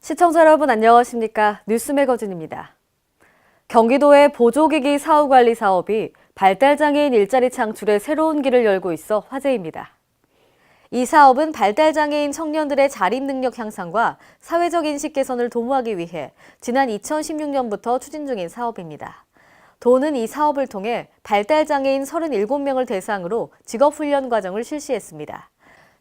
시청자 여러분 안녕하십니까? 뉴스 매거진입니다. 경기도의 보조기기 사후관리 사업이 발달장애인 일자리 창출에 새로운 길을 열고 있어 화제입니다. 이 사업은 발달장애인 청년들의 자립 능력 향상과 사회적 인식 개선을 도모하기 위해 지난 2016년부터 추진 중인 사업입니다. 도는 이 사업을 통해 발달장애인 37명을 대상으로 직업훈련 과정을 실시했습니다.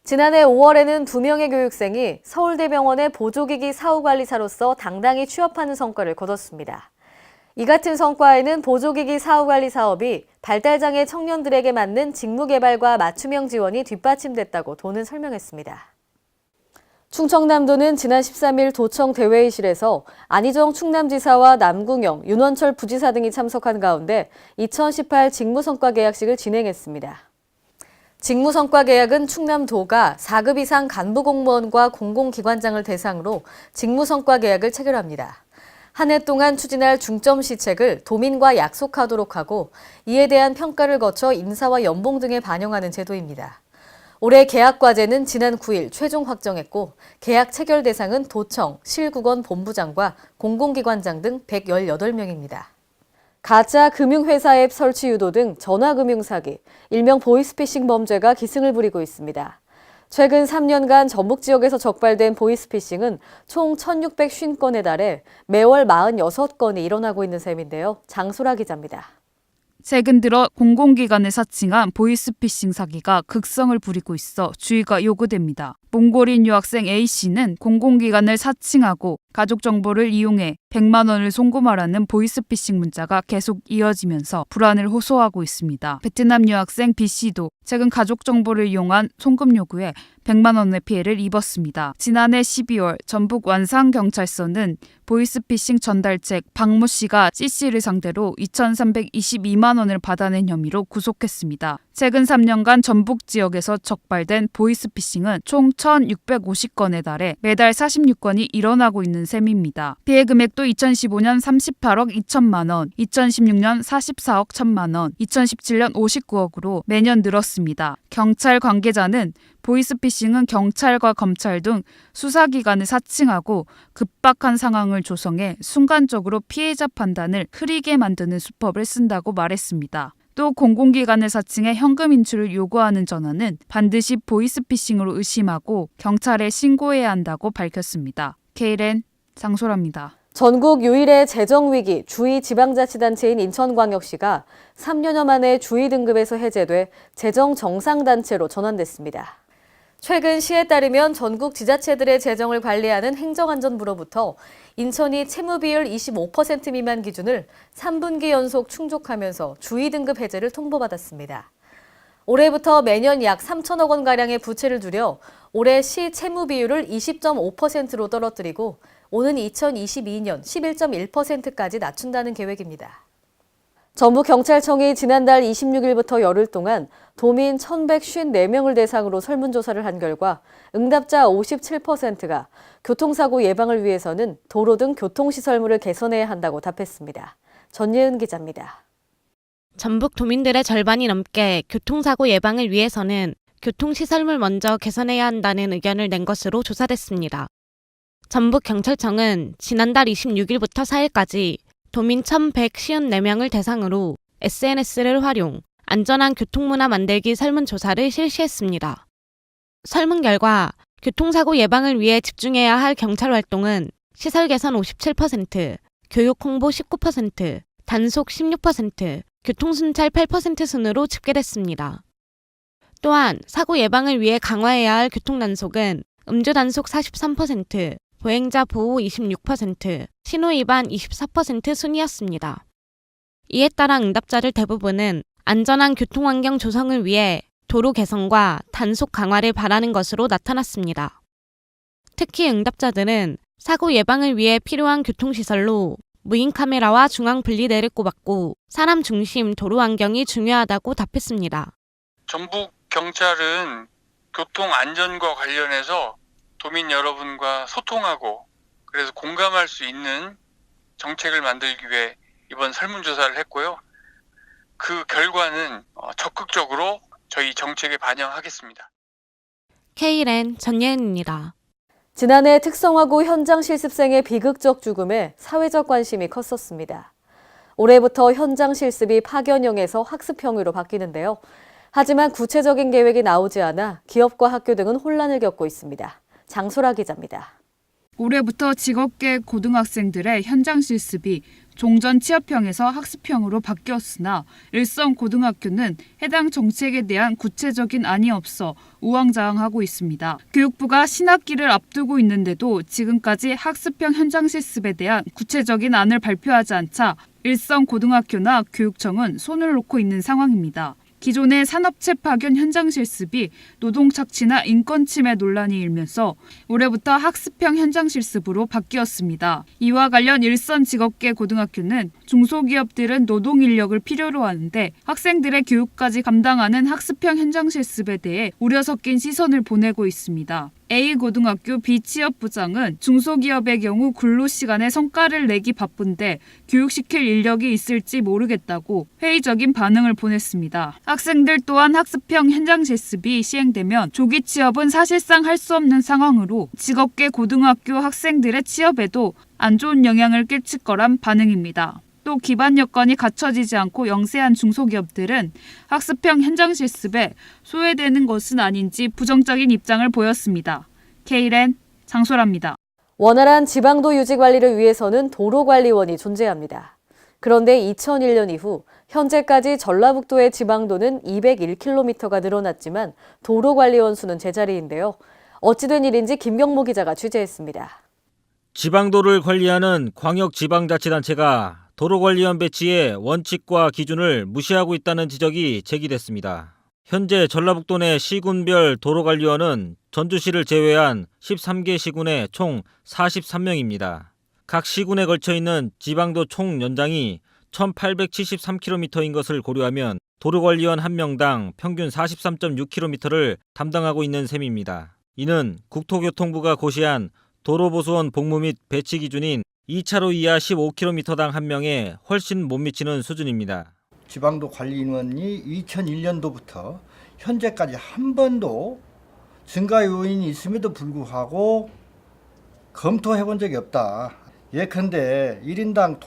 지난해 5월에는 2명의 교육생이 서울대병원의 보조기기 사후관리사로서 당당히 취업하는 성과를 거뒀습니다. 이 같은 성과에는 보조기기 사후관리 사업이 발달장애 청년들에게 맞는 직무개발과 맞춤형 지원이 뒷받침됐다고 도는 설명했습니다. 충청남도는 지난 13일 도청 대회의실에서 안희정 충남지사와 남궁영, 윤원철 부지사 등이 참석한 가운데 2018 직무성과계약식을 진행했습니다. 직무성과계약은 충남도가 4급 이상 간부공무원과 공공기관장을 대상으로 직무성과계약을 체결합니다. 한 해 동안 추진할 중점 시책을 도민과 약속하도록 하고 이에 대한 평가를 거쳐 인사와 연봉 등에 반영하는 제도입니다. 올해 계약 과제는 지난 9일 최종 확정했고 계약 체결 대상은 도청, 실국원 본부장과 공공기관장 등 118명입니다. 가짜 금융회사 앱 설치 유도 등 전화금융 사기, 일명 보이스피싱 범죄가 기승을 부리고 있습니다. 최근 3년간 전북 지역에서 적발된 보이스피싱은 총 1,650건에 달해 매월 46건이 일어나고 있는 셈인데요. 장소라 기자입니다. 최근 들어 공공기관을 사칭한 보이스피싱 사기가 극성을 부리고 있어 주의가 요구됩니다. 몽골인 유학생 A씨는 공공기관을 사칭하고 가족 정보를 이용해 100만 원을 송금하라는 보이스피싱 문자가 계속 이어지면서 불안을 호소하고 있습니다. 베트남 유학생 B씨도 최근 가족 정보를 이용한 송금 요구에 100만 원의 피해를 입었습니다. 지난해 12월 전북 완산경찰서는 보이스피싱 전달책 박모 씨가 C씨를 상대로 2,322만 원을 받아낸 혐의로 구속했습니다. 최근 3년간 전북 지역에서 적발된 보이스피싱은 총 1,650건에 달해 매달 46건이 일어나고 있는 셈입니다. 피해 금액도 2015년 38억 2천만 원, 2016년 44억 1천만 원, 2017년 59억으로 매년 늘었습니다. 경찰 관계자는 보이스피싱은 경찰과 검찰 등 수사기관을 사칭하고 급박한 상황을 조성해 순간적으로 피해자 판단을 흐리게 만드는 수법을 쓴다고 말했습니다. 또 공공기관을 사칭해 현금 인출을 요구하는 전화는 반드시 보이스피싱으로 의심하고 경찰에 신고해야 한다고 밝혔습니다. KLN 장소라입니다. 전국 유일의 재정위기 주의지방자치단체인 인천광역시가 3년여 만에 주의 등급에서 해제돼 재정정상단체로 전환됐습니다. 최근 시에 따르면 전국 지자체들의 재정을 관리하는 행정안전부로부터 인천이 채무비율 25% 미만 기준을 3분기 연속 충족하면서 주의 등급 해제를 통보받았습니다. 올해부터 매년 약 3천억 원가량의 부채를 줄여 올해 시 채무 비율을 20.5%로 떨어뜨리고 오는 2022년 11.1%까지 낮춘다는 계획입니다. 전북경찰청이 지난달 26일부터 열흘 동안 도민 1,154명을 대상으로 설문조사를 한 결과 응답자 57%가 교통사고 예방을 위해서는 도로 등 교통시설물을 개선해야 한다고 답했습니다. 전예은 기자입니다. 전북 도민들의 절반이 넘게 교통사고 예방을 위해서는 교통시설물 먼저 개선해야 한다는 의견을 낸 것으로 조사됐습니다. 전북경찰청은 지난달 26일부터 4일까지 도민 1,154명을 대상으로 SNS를 활용, 안전한 교통문화 만들기 설문조사를 실시했습니다. 설문 결과 교통사고 예방을 위해 집중해야 할 경찰 활동은 시설 개선 57%, 교육 홍보 19%, 단속 16%, 교통순찰 8% 순으로 집계됐습니다. 또한 사고 예방을 위해 강화해야 할 교통단속은 음주단속 43%, 보행자 보호 26%, 신호위반 24% 순이었습니다. 이에 따라 응답자들 대부분은 안전한 교통환경 조성을 위해 도로 개선과 단속 강화를 바라는 것으로 나타났습니다. 특히 응답자들은 사고 예방을 위해 필요한 교통시설로 무인 카메라와 중앙 분리대를 꼽았고 사람 중심 도로 환경이 중요하다고 답했습니다. 전북 경찰은 교통 안전과 관련해서 도민 여러분과 소통하고 그래서 공감할 수 있는 정책을 만들기 위해 이번 설문조사를 했고요. 그 결과는 적극적으로 저희 정책에 반영하겠습니다. KLN 전예은입니다. 지난해 특성화고 현장 실습생의 비극적 죽음에 사회적 관심이 컸었습니다. 올해부터 현장 실습이 파견형에서 학습형으로 바뀌는데요. 하지만 구체적인 계획이 나오지 않아 기업과 학교 등은 혼란을 겪고 있습니다. 장소라 기자입니다. 올해부터 직업계 고등학생들의 현장 실습이 종전 취업형에서 학습형으로 바뀌었으나 일선고등학교는 해당 정책에 대한 구체적인 안이 없어 우왕좌왕하고 있습니다. 교육부가 신학기를 앞두고 있는데도 지금까지 학습형 현장 실습에 대한 구체적인 안을 발표하지 않자 일선고등학교나 교육청은 손을 놓고 있는 상황입니다. 기존의 산업체 파견 현장 실습이 노동 착취나 인권 침해 논란이 일면서 올해부터 학습형 현장 실습으로 바뀌었습니다. 이와 관련 일선 직업계 고등학교는 중소기업들은 노동 인력을 필요로 하는데 학생들의 교육까지 감당하는 학습형 현장 실습에 대해 우려 섞인 시선을 보내고 있습니다. A고등학교 B취업부장은 중소기업의 경우 근로시간에 성과를 내기 바쁜데 교육시킬 인력이 있을지 모르겠다고 회의적인 반응을 보냈습니다. 학생들 또한 학습형 현장 실습이 시행되면 조기 취업은 사실상 할 수 없는 상황으로 직업계 고등학교 학생들의 취업에도 안 좋은 영향을 끼칠 거란 반응입니다. 또 기반 여건이 갖춰지지 않고 영세한 중소기업들은 학습형 현장 실습에 소외되는 것은 아닌지 부정적인 입장을 보였습니다. K랜 장소라입니다. 원활한 지방도 유지 관리를 위해서는 도로관리원이 존재합니다. 그런데 2001년 이후 현재까지 전라북도의 지방도는 201km가 늘어났지만 도로관리원 수는 제자리인데요. 어찌된 일인지 김경모 기자가 취재했습니다. 지방도를 관리하는 광역지방자치단체가 도로관리원 배치의 원칙과 기준을 무시하고 있다는 지적이 제기됐습니다. 현재 전라북도 내 시군별 도로관리원은 전주시를 제외한 13개 시군에 총 43명입니다. 각 시군에 걸쳐 있는 지방도 총 연장이 1873km인 것을 고려하면 도로관리원 1명당 평균 43.6km를 담당하고 있는 셈입니다. 이는 국토교통부가 고시한 도로보수원 복무 및 배치 기준인 2차로 이하 15km당 1명에 훨씬 못 미치는 수준입니다. 지방도 관리인원이 2001년도부터 현재까지 한 번도 증가 요인이 있음에도 불구하고 검토해 본 적이 없다. 예컨대 1인당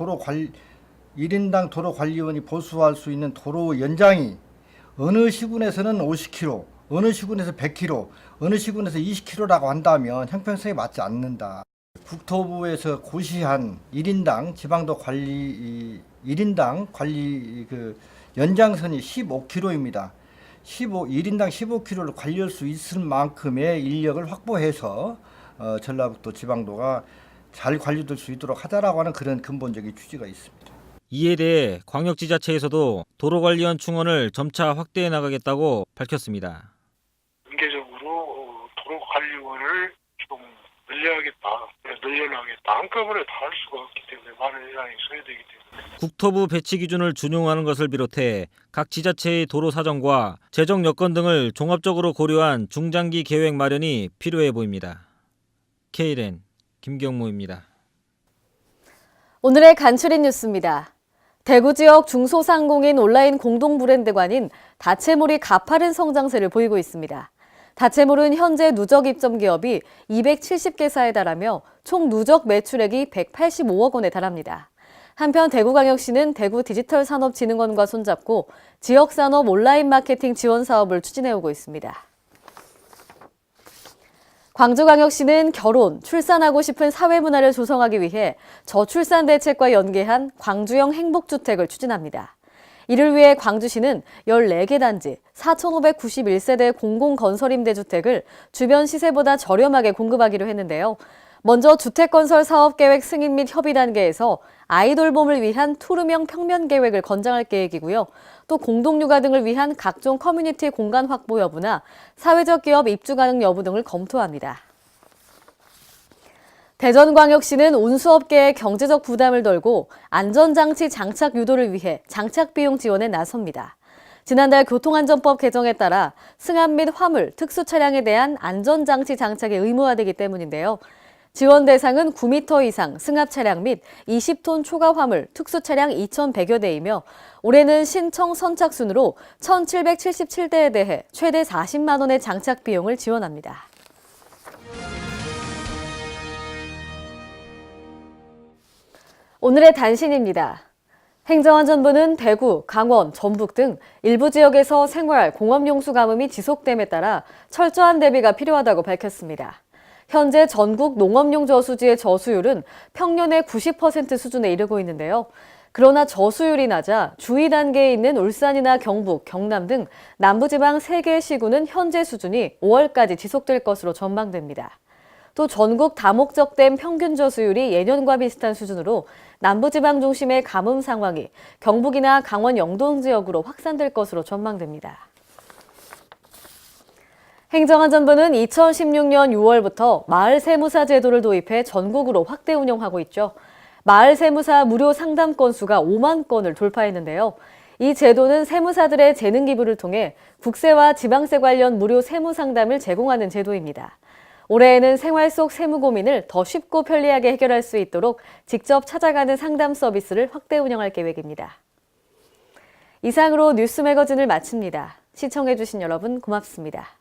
도로 관리원이 보수할 수 있는 도로 연장이 어느 시군에서는 50km, 어느 시군에서 100km, 어느 시군에서 20km라고 한다면 형평성에 맞지 않는다. 국토부에서 고시한 1인당 지방도 관리 1인당 관리 연장선이 15km입니다. 1인당 15km를 관리할 수 있을 만큼의 인력을 확보해서 전라북도 지방도가 잘 관리될 수 있도록 하자라고 하는 그런 근본적인 취지가 있습니다. 이에 대해 광역지자체에서도 도로관리원 충원을 점차 확대해 나가겠다고 밝혔습니다. 단계적으로 도로관리원을 좀 늘려나가겠다. 한꺼번에 다 할 수가 없기 때문에 많은 예산이 소요되기 때문에. 국토부 배치 기준을 준용하는 것을 비롯해 각 지자체의 도로 사정과 재정 여건 등을 종합적으로 고려한 중장기 계획 마련이 필요해 보입니다. K랜 김경모입니다. 오늘의 간추린 뉴스입니다. 대구 지역 중소상공인 온라인 공동 브랜드관인 다채몰이 가파른 성장세를 보이고 있습니다. 다채몰은 현재 누적 입점 기업이 270개사에 달하며 총 누적 매출액이 185억 원에 달합니다. 한편 대구광역시는 대구디지털산업진흥원과 손잡고 지역산업 온라인 마케팅 지원 사업을 추진해오고 있습니다. 광주광역시는 결혼, 출산하고 싶은 사회문화를 조성하기 위해 저출산 대책과 연계한 광주형 행복주택을 추진합니다. 이를 위해 광주시는 14개 단지 4,591세대 공공건설임대주택을 주변 시세보다 저렴하게 공급하기로 했는데요. 먼저 주택건설 사업계획 승인 및 협의 단계에서 아이돌봄을 위한 투룸형 평면 계획을 건장할 계획이고요. 또 공동육아 등을 위한 각종 커뮤니티 공간 확보 여부나 사회적 기업 입주 가능 여부 등을 검토합니다. 대전광역시는 운수업계의 경제적 부담을 덜고 안전장치 장착 유도를 위해 장착 비용 지원에 나섭니다. 지난달 교통안전법 개정에 따라 승합 및 화물, 특수 차량에 대한 안전장치 장착이 의무화되기 때문인데요. 지원 대상은 9m 이상 승합 차량 및 20톤 초과 화물, 특수 차량 2,100여 대이며 올해는 신청 선착순으로 1,777대에 대해 최대 40만 원의 장착 비용을 지원합니다. 오늘의 단신입니다. 행정안전부는 대구, 강원, 전북 등 일부 지역에서 생활, 공업용수 가뭄이 지속됨에 따라 철저한 대비가 필요하다고 밝혔습니다. 현재 전국 농업용 저수지의 저수율은 평년의 90% 수준에 이르고 있는데요. 그러나 저수율이 낮아 주의 단계에 있는 울산이나 경북, 경남 등 남부지방 3개 시군은 현재 수준이 5월까지 지속될 것으로 전망됩니다. 또 전국 다목적댐 평균 저수율이 예년과 비슷한 수준으로 남부지방 중심의 가뭄 상황이 경북이나 강원 영동 지역으로 확산될 것으로 전망됩니다. 행정안전부는 2016년 6월부터 마을 세무사 제도를 도입해 전국으로 확대 운영하고 있죠. 마을 세무사 무료 상담 건수가 5만 건을 돌파했는데요. 이 제도는 세무사들의 재능 기부를 통해 국세와 지방세 관련 무료 세무 상담을 제공하는 제도입니다. 올해에는 생활 속 세무 고민을 더 쉽고 편리하게 해결할 수 있도록 직접 찾아가는 상담 서비스를 확대 운영할 계획입니다. 이상으로 뉴스 매거진을 마칩니다. 시청해주신 여러분 고맙습니다.